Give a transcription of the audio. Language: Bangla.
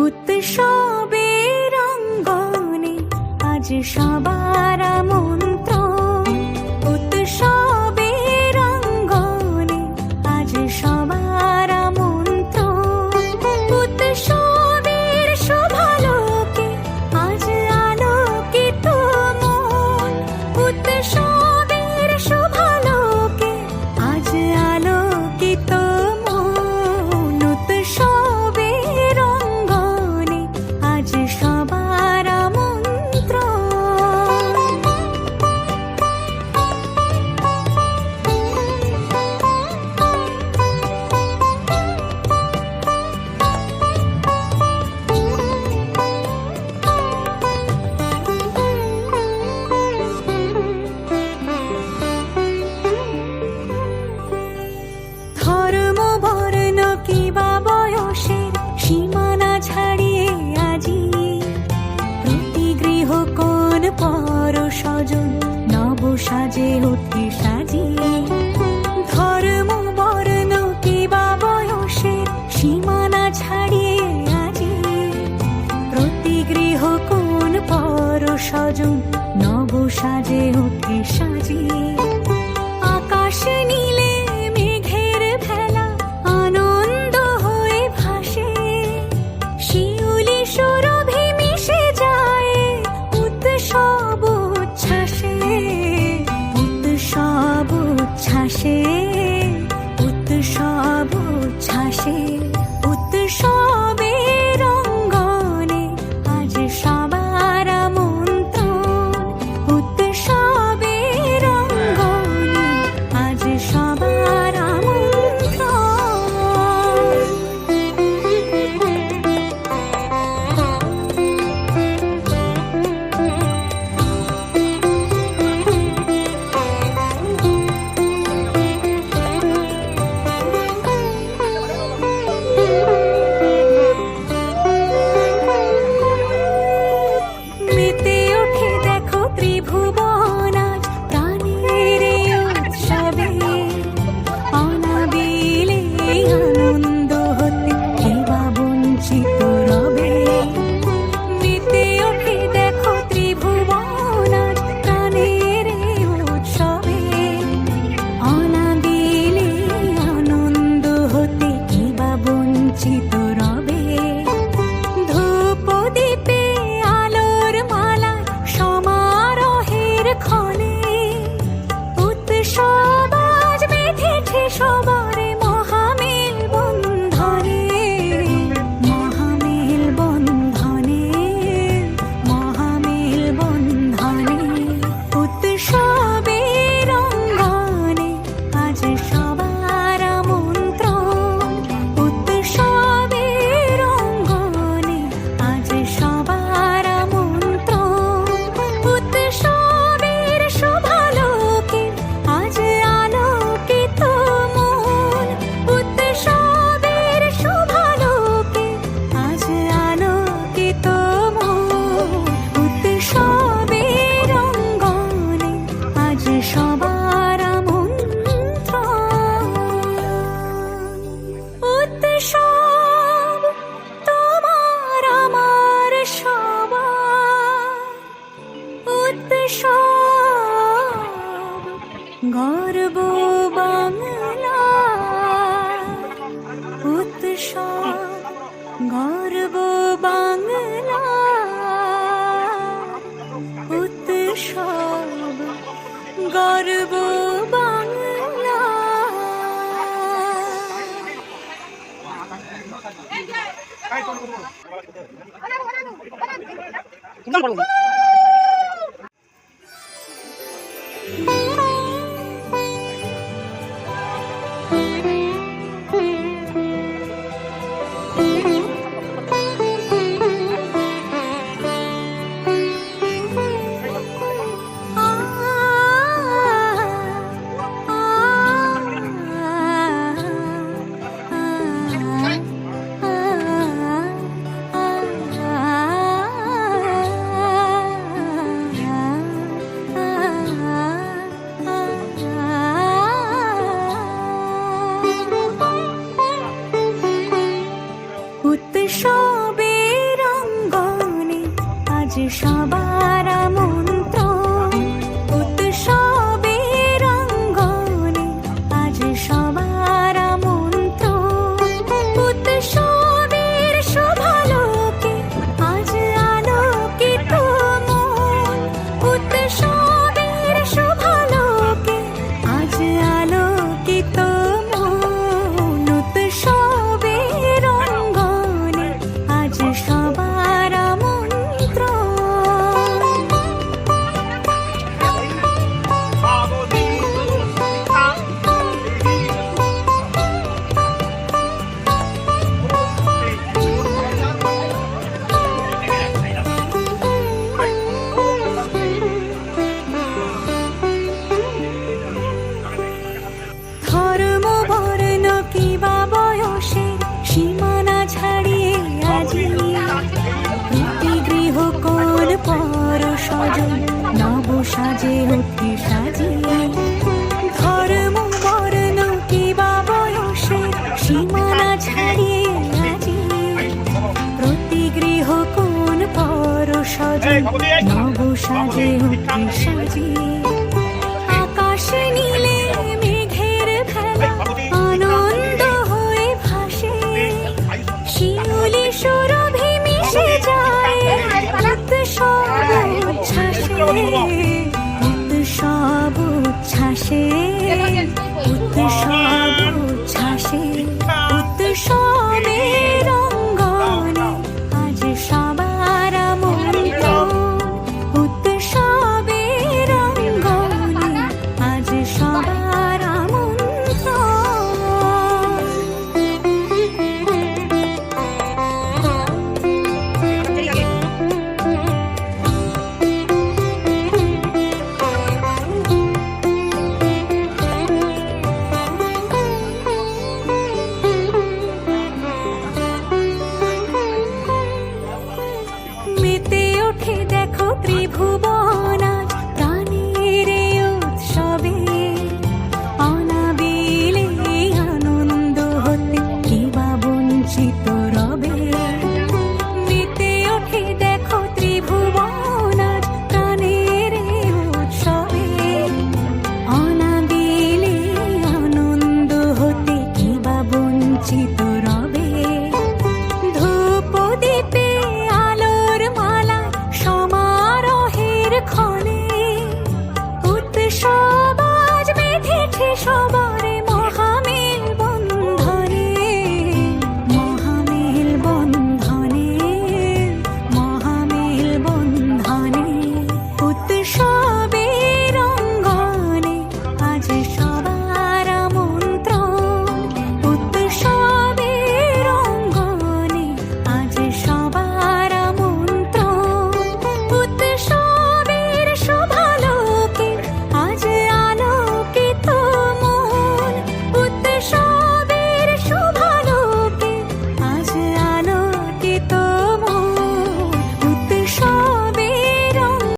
উৎসবের অঙ্গনে আজ সবার আমন্ত্রণ, উৎসবের অঙ্গনে আজ সবার আমন্ত্রণ, উৎসবের শোভালোকে আজ আলোকিত মন, উৎসবের শোভালোকে আজ আলোকিত মন, উৎসবের অঙ্গনে আজ সবার আমন্ত্রণ। ধর্ম বর্ণ কিবা বয়সের সীমানা ছাড়িয়ে আজি প্রতি গৃহ কোন পর স্বজন নব সাজে ওঠে সাজিয়ে। ধর্ম বর্ণ কিবা বয়সের সীমানা ছাড়িয়ে আজি প্রতি গৃহ কোন পর স্বজন নব সাজে ওঠে সাজিয়ে। আকাশ নীলে মেঘের ভেলা আনন্দ হয়ে ভাসে, শিউলি সুরভি মিশে যায় উৎসব উচ্ছ্বাসে, উৎসব উচ্ছ্বাসে, উৎসব উচ্ছ্বাসে। উৎসবের অঙ্গনে আজ সবার আমন্ত্রণ, উৎসবের অঙ্গনে আজ সবার মেতে ওঠে দেখো ত্রিভুবন আজ প্রাণের এই উৎসবে, অনাবিলে আনন্দ হতে কেবা বঞ্চিত রবে। মেতে ওঠে দেখো ত্রিভুবন আজ প্রাণের এই উৎসবে, অনাবিলে আনন্দ হতে কেবা বঞ্চিত রবে। ধূপ দীপে আলোর মালা সমারোহের ক্ষণে উৎসব আজ বেঁধেছে সবার মহামেল বন্ধনে, মহামেল বন্ধনে, মহামেল বন্ধনে। উৎসবের অঙ্গনে আজ সবার আমন্ত্রণ, উৎসবের অঙ্গনে আজ সবার আমন্ত্রণ, উৎসবের শোভালোকে আজ আলোকিত মন, উৎসবের শোভালোকে আজ আলোকিত মন, উৎসবের অঙ্গনে আজ সবার আমন্ত্রণ। উৎসব তোমার আমার সবার, উৎসব গর্ব বাংলা, উৎসব গর্ব বাংলা, উৎসব গর্ব বাংলা। ওঠে সাজিয়ে ধর্ম বর্ণ কিবা বয়সে সীমানা ছাড়িয়ে আজি প্রতি গৃহ কোন পর সজন নব সাজে ওঠে সাজিয়ে আকাশে নীলে মেঘের ভেলা আনন্দ হয়ে ভাসে শিউলি সুরভি মিশে যায় উৎসব উচ্ছ্বাসে উৎসব উচ্ছ্বাসে উৎসব